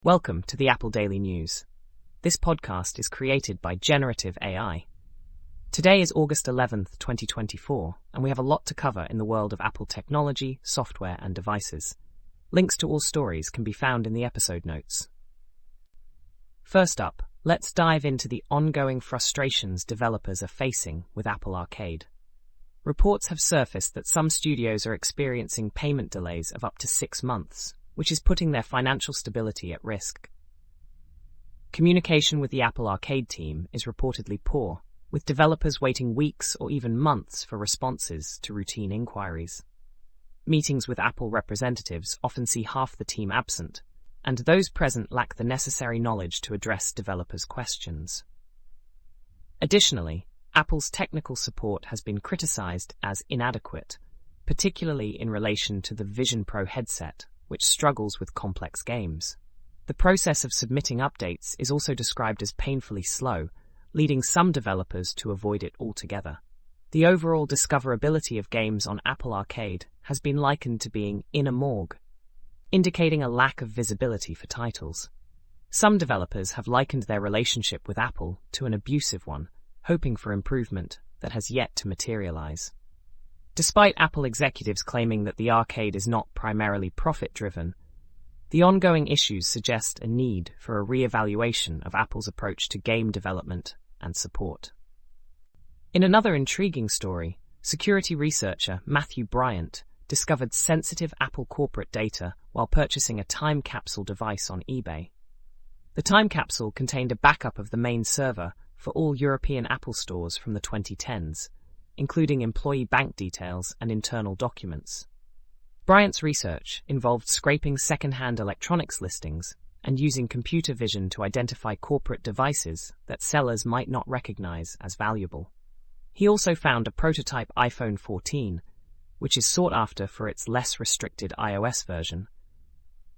Welcome to the Apple Daily News. This podcast is created by Generative AI. Today is August 11th, 2024, and we have a lot to cover in the world of Apple technology, software, and devices. Links to all stories can be found in the episode notes. First up, let's dive into the ongoing frustrations developers are facing with Apple Arcade. Reports have surfaced that some studios are experiencing payment delays of up to 6 months, which is putting their financial stability at risk. Communication with the Apple Arcade team is reportedly poor, with developers waiting weeks or even months for responses to routine inquiries. Meetings with Apple representatives often see half the team absent, and those present lack the necessary knowledge to address developers' questions. Additionally, Apple's technical support has been criticized as inadequate, particularly in relation to the Vision Pro headset, which struggles with complex games. The process of submitting updates is also described as painfully slow, leading some developers to avoid it altogether. The overall discoverability of games on Apple Arcade has been likened to being in a morgue, indicating a lack of visibility for titles. Some developers have likened their relationship with Apple to an abusive one, hoping for improvement that has yet to materialize. Despite Apple executives claiming that the arcade is not primarily profit-driven, the ongoing issues suggest a need for a re-evaluation of Apple's approach to game development and support. In another intriguing story, security researcher Matthew Bryant discovered sensitive Apple corporate data while purchasing a time capsule device on eBay. The time capsule contained a backup of the main server for all European Apple stores from the 2010s, including employee bank details and internal documents. Bryant's research involved scraping second-hand electronics listings and using computer vision to identify corporate devices that sellers might not recognize as valuable. He also found a prototype iPhone 14, which is sought after for its less restricted iOS version,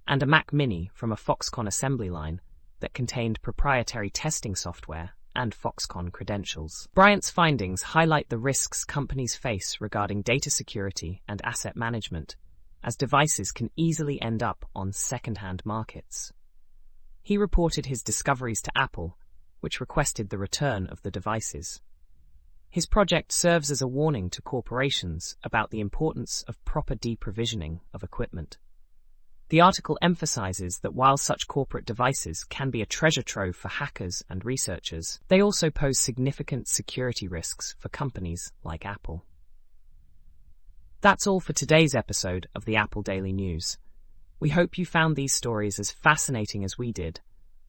and a Mac Mini from a Foxconn assembly line that contained proprietary testing software and Foxconn credentials. Bryant's findings highlight the risks companies face regarding data security and asset management, as devices can easily end up on second-hand markets. He reported his discoveries to Apple, which requested the return of the devices. His project serves as a warning to corporations about the importance of proper deprovisioning of equipment. The article emphasizes that while such corporate devices can be a treasure trove for hackers and researchers, they also pose significant security risks for companies like Apple. That's all for today's episode of the Apple Daily News. We hope you found these stories as fascinating as we did.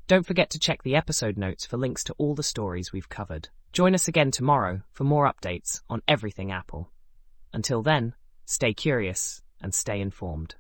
Don't forget to check the episode notes for links to all the stories we've covered. Join us again tomorrow for more updates on everything Apple. Until then, stay curious and stay informed.